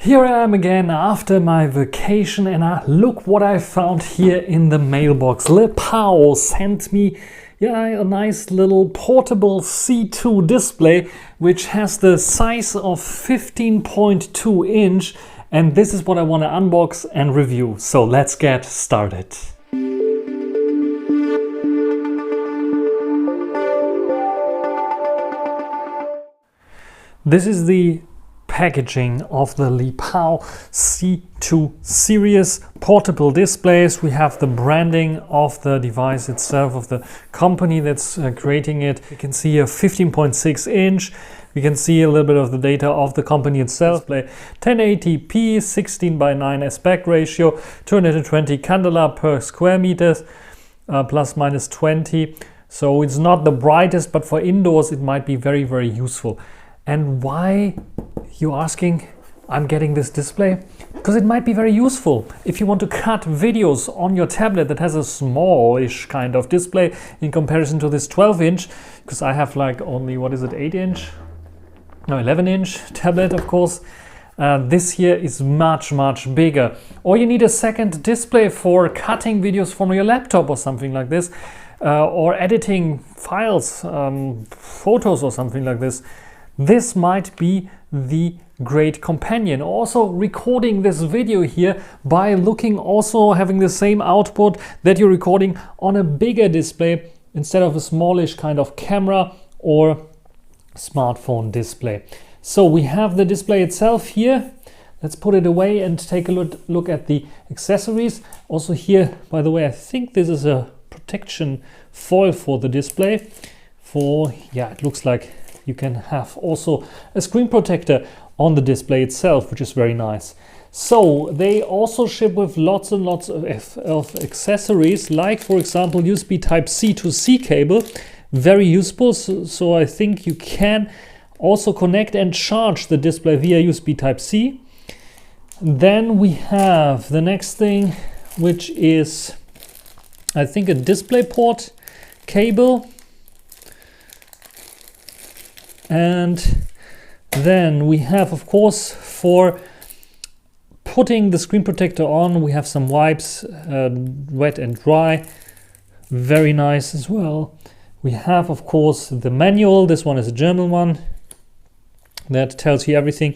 Here I am again after my vacation, and look what I found here in the mailbox. Lepow sent me a nice little portable C2 display which has the size of 15.2 inch, and this is what I want to unbox and review. So let's get started. This is the packaging of the Lepow C2 series portable displays. We have the branding of the device itself, of the company that's creating it. You can see a 15.6 inch. We can see a little bit of the data of the company itself. Display 1080p, 16:9 aspect ratio, 220 candela per square meters, plus minus 20. So it's not the brightest, but for indoors it might be very, very useful. And why, you're asking, I'm getting this display? Because it might be very useful if you want to cut videos on your tablet that has a smallish kind of display in comparison to this 12 inch, because I have like only, 8 inch? No, 11 inch tablet, of course. This here is much bigger. Or you need a second display for cutting videos from your laptop or something like this, or editing files, photos or something like this. This might be the great companion. Also recording this video here by having the same output that you're recording on a bigger display instead of a smallish kind of camera or smartphone display. So we have the display itself here. Let's put it away and take a look at the accessories. Also here, by the way, I think this is a protection foil for the display. It looks like you can have also a screen protector on the display itself, which is very nice. So they also ship with lots and lots of accessories, like for example USB Type-C to C cable, very useful. So I think you can also connect and charge the display via USB Type-C. Then we have the next thing, which is I think a DisplayPort cable. And then we have, of course, for putting the screen protector on, we have some wipes, wet and dry, very nice as well. We have, of course, the manual. This one is a German one that tells you everything,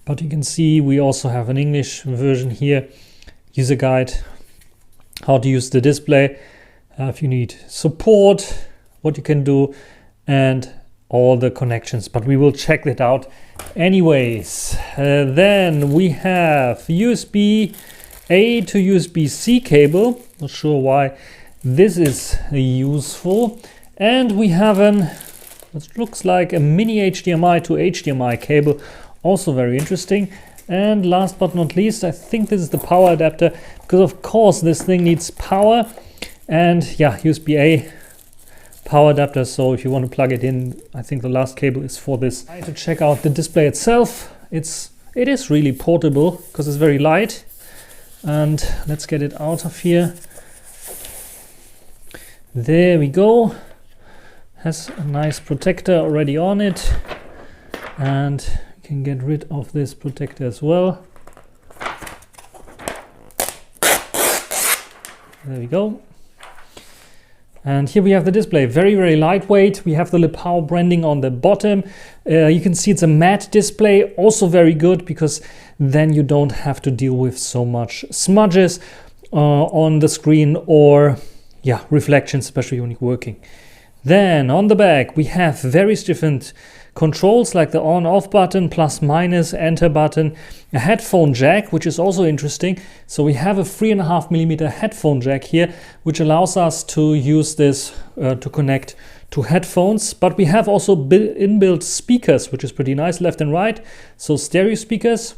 but you can see we also have an English version here, user guide, how to use the display, if you need support, what you can do, and all the connections, but we will check that out anyways. Then we have USB-A to USB-C cable. Not sure why this is useful. And we have what looks like a mini HDMI to HDMI cable, also very interesting. And last but not least, I think this is the power adapter, because of course this thing needs power, and USB-A power adapter. So if you want to plug it in, I think the last cable is for this. To check out the display itself, it is really portable because it's very light. And let's get it out of here. There we go. Has a nice protector already on it, and you can get rid of this protector as well. There we go. And here we have the display, very lightweight. We have the Lepow branding on the bottom. You can see it's a matte display, also very good, because then you don't have to deal with so much smudges on the screen or reflections, especially when you're working. Then on the back we have various different controls, like the on-off button, plus minus, enter button, a headphone jack, which is also interesting. So we have a 3.5mm headphone jack here, which allows us to use this to connect to headphones. But we have also inbuilt speakers, which is pretty nice, left and right, so stereo speakers.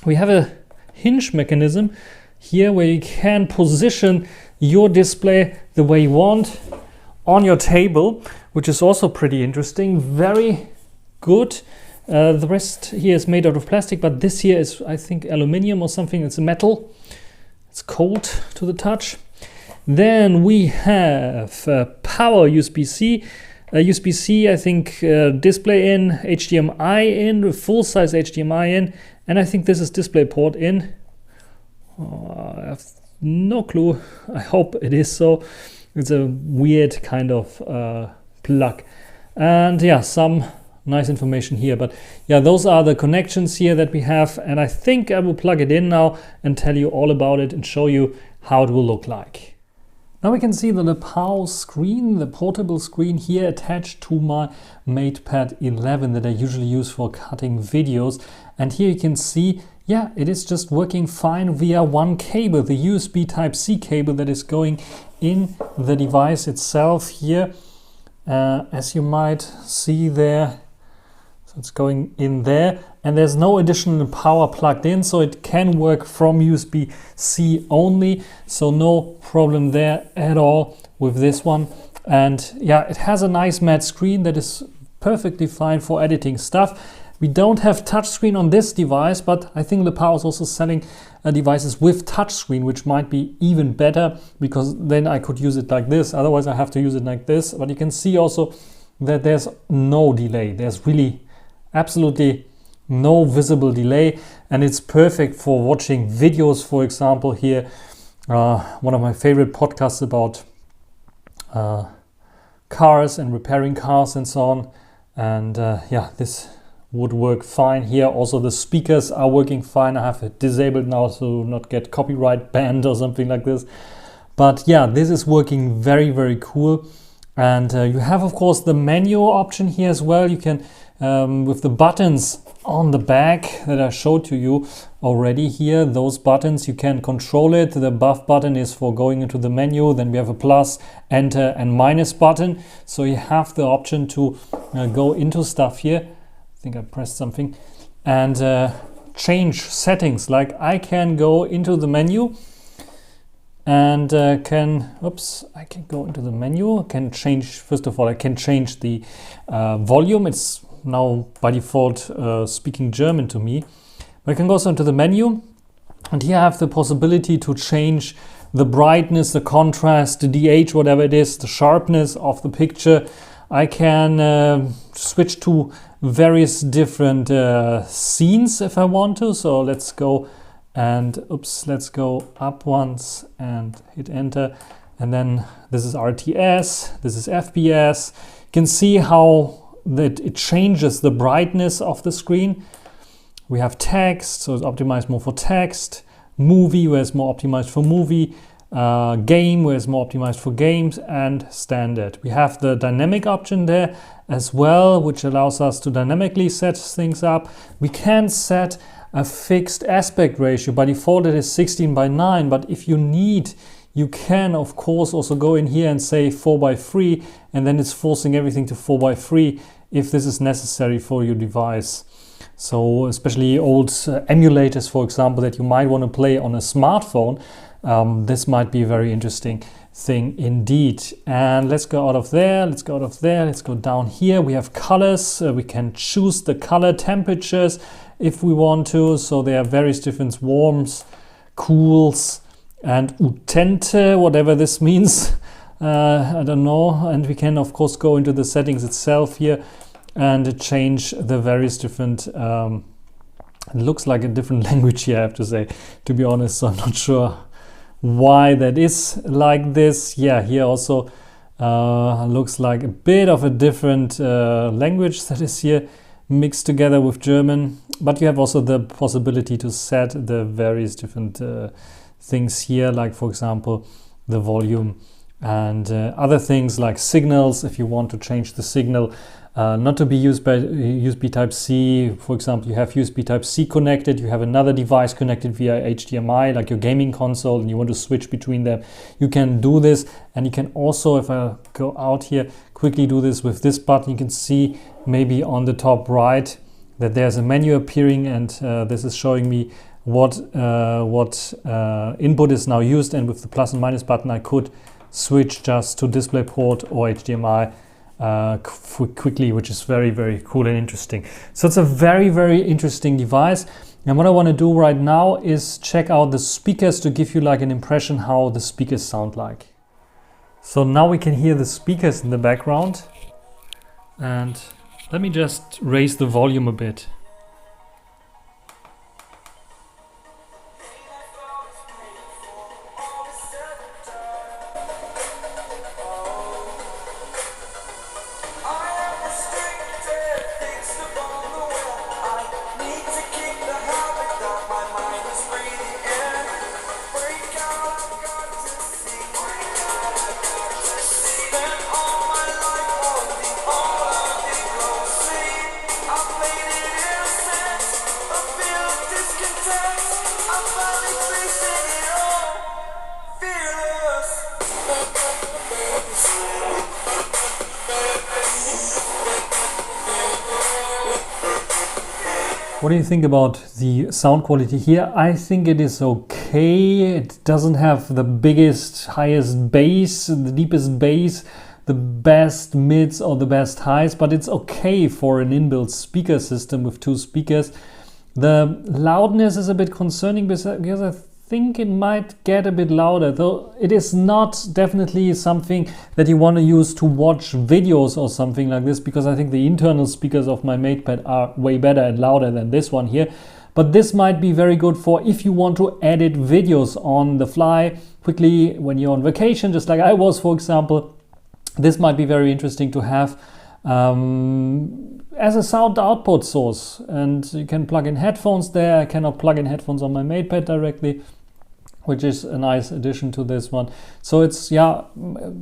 We have a hinge mechanism here where you can position your display the way you want on your table, which is also pretty interesting, very good. The rest here is made out of plastic, but this here is, I think, aluminium or something. It's a metal. It's cold to the touch. Then we have power USB-C USB-C, I think, display in, HDMI in, full-size HDMI in, and I think this is DisplayPort in. I have no clue. I hope it is so. It's a weird kind of plug. And yeah, some nice information here. But yeah, those are the connections here that we have. And I think I will plug it in now and tell you all about it and show you how it will look like. Now we can see the Lepow screen, the portable screen here attached to my MatePad 11 that I usually use for cutting videos. And here you can see, yeah, it is just working fine via one cable, the USB Type-C cable that is going in the device itself here. As you might see there, so it's going in there, and there's no additional power plugged in, so it can work from USB-C only, so no problem there at all with this one. And yeah, it has a nice matte screen that is perfectly fine for editing stuff. We don't have touchscreen on this device, but I think Lepow is also selling devices with touchscreen, which might be even better, because then I could use it like this. Otherwise I have to use it like this. But you can see also that there's no delay. There's really absolutely no visible delay, and it's perfect for watching videos, for example. Here one of my favorite podcasts about cars and repairing cars and so on, and yeah, this would work fine here. Also the speakers are working fine. I have it disabled now to not get copyright banned or something like this, but yeah, this is working very, very cool. And you have of course the menu option here as well. You can with the buttons on the back that I showed to you already here, those buttons, you can control it. The above button is for going into the menu. Then we have a plus, enter and minus button. So you have the option to go into stuff here. I think I pressed something, and change settings. Like I can go into the menu and I can go into the menu. I can change, first of all, I can change the volume. It's now by default speaking German to me. But I can go also into the menu, and here I have the possibility to change the brightness, the contrast, the DH, whatever it is, the sharpness of the picture. I can switch to various different scenes if I want to. So let's go and let's go up once and hit enter. And then this is RTS, this is FPS. You can see how that it changes the brightness of the screen. We have text, so it's optimized more for text. Movie, where it's more optimized for movie. Game, where it's more optimized for games, and standard. We have the dynamic option there as well, which allows us to dynamically set things up. We can set a fixed aspect ratio. By default it is 16:9, but if you need, you can of course also go in here and say 4:3, and then it's forcing everything to 4:3 if this is necessary for your device. So especially old emulators, for example, that you might want to play on a smartphone, this might be a very interesting thing indeed. And let's go out of there, let's go out of there, let's go down here. We have colors. We can choose the color temperatures if we want to. So there are various different warms, cools, and utente, whatever this means. I don't know. And we can of course go into the settings itself here and change the various different it looks like a different language here, I have to say, to be honest. So I'm not sure why that is like this. Yeah, here also looks like a bit of a different language that is here mixed together with German. But you have also the possibility to set the various different things here, like for example the volume and other things like signals. If you want to change the signal not to be used by USB Type-C, for example, you have USB Type-C connected, you have another device connected via HDMI, like your gaming console, and you want to switch between them, you can do this. And you can also, if I go out here, quickly do this with this button. You can see maybe on the top right that there's a menu appearing, and this is showing me what input is now used, and with the plus and minus button I could switch just to DisplayPort or HDMI quickly, which is very, very cool and interesting. So it's a very, very interesting device. And what I want to do right now is check out the speakers to give you like an impression how the speakers sound like. So now we can hear the speakers in the background. And let me just raise the volume a bit. What do you think about the sound quality here? I think it is okay. It doesn't have the biggest, highest bass, the deepest bass, the best mids or the best highs, but it's okay for an inbuilt speaker system with 2 speakers. The loudness is a bit concerning because I think it might get a bit louder, though it is not definitely something that you want to use to watch videos or something like this, because I think the internal speakers of my MatePad are way better and louder than this one here. But this might be very good for if you want to edit videos on the fly quickly when you're on vacation, just like I was, for example. This might be very interesting to have as a sound output source, and you can plug in headphones there. I cannot plug in headphones on my MatePad directly, which is a nice addition to this one. So it's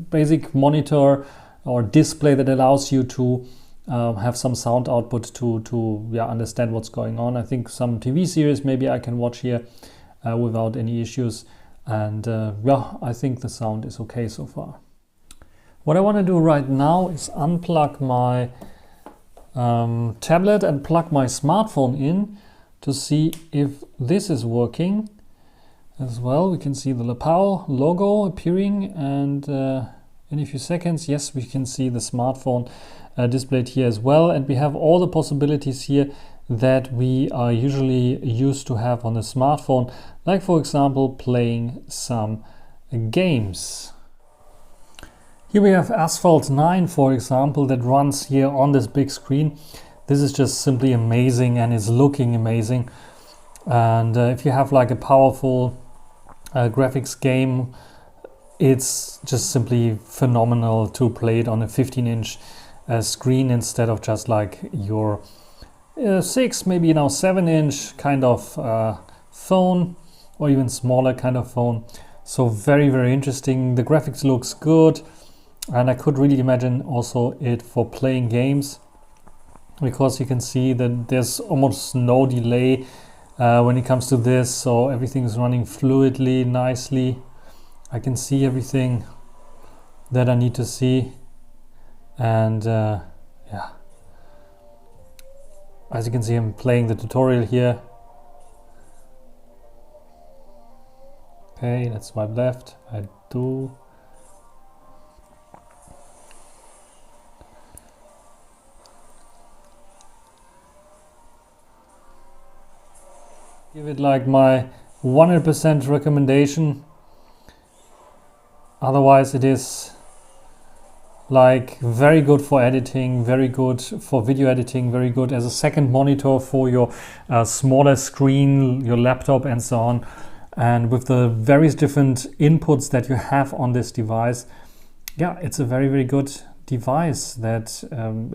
basic monitor or display that allows you to have some sound output to understand what's going on. I think some TV series maybe I can watch here without any issues, and I think the sound is okay so far. What I want to do right now is unplug my tablet and plug my smartphone in to see if this is working as well. We can see the Lepow logo appearing, and in a few seconds, yes, we can see the smartphone displayed here as well, and we have all the possibilities here that we are usually used to have on the smartphone, like for example playing some games. Here we have Asphalt 9, for example, that runs here on this big screen. This is just simply amazing and is looking amazing. And if you have like a powerful graphics game, it's just simply phenomenal to play it on a 15-inch screen instead of just like your 6, maybe now 7-inch kind of phone, or even smaller kind of phone. So very, very interesting. The graphics looks good. And I could really imagine also it for playing games, because you can see that there's almost no delay when it comes to this, so everything is running fluidly, nicely. I can see everything that I need to see, and as you can see, I'm playing the tutorial here. Okay, let's swipe left. I do. Give it like my 100% recommendation. Otherwise it is like very good for editing, very good for video editing, very good as a second monitor for your smaller screen, your laptop and so on. And with the various different inputs that you have on this device, it's a very, very good device that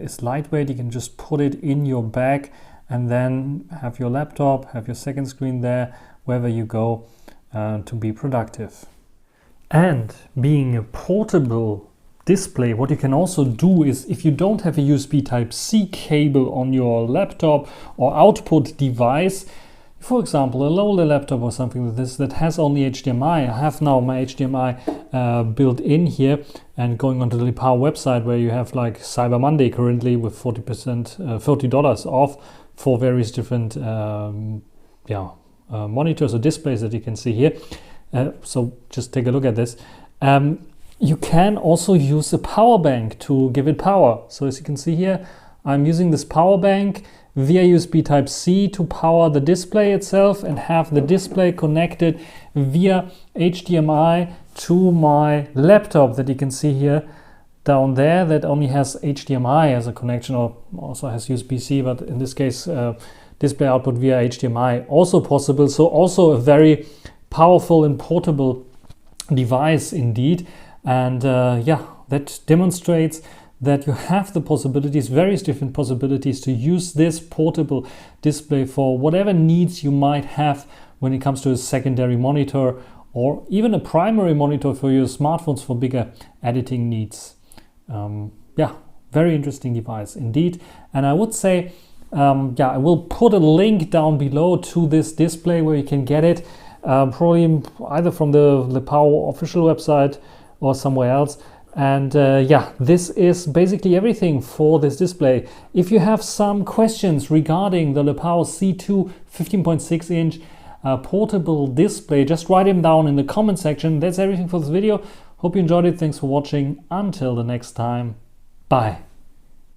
is lightweight. You can just put it in your bag and then have your laptop, have your second screen there, wherever you go to be productive. And being a portable display, what you can also do is, if you don't have a USB Type-C cable on your laptop or output device, for example, a older laptop or something like this that has only HDMI. I have now my HDMI built in here, and going onto the Lepow website, where you have like Cyber Monday currently with $40 off for various different monitors or displays that you can see here. So just take a look at this. You can also use a power bank to give it power. So as you can see here, I'm using this power bank via USB Type-C to power the display itself, and have the display connected via HDMI to my laptop that you can see here. down there that only has HDMI as a connection, or also has USB-C, but in this case display output via HDMI also possible. So also a very powerful and portable device indeed. And yeah, that demonstrates that you have the possibilities, various different possibilities, to use this portable display for whatever needs you might have when it comes to a secondary monitor or even a primary monitor for your smartphones for bigger editing needs. Yeah, very interesting device indeed. And I would say, yeah, I will put a link down below to this display where you can get it, probably either from the Lepow official website or somewhere else. And yeah, this is basically everything for this display. If you have some questions regarding the Lepow C2 15.6 inch portable display, just write them down in the comment section. That's everything for this video. Hope you enjoyed it. Thanks for watching. Until the next time. Bye.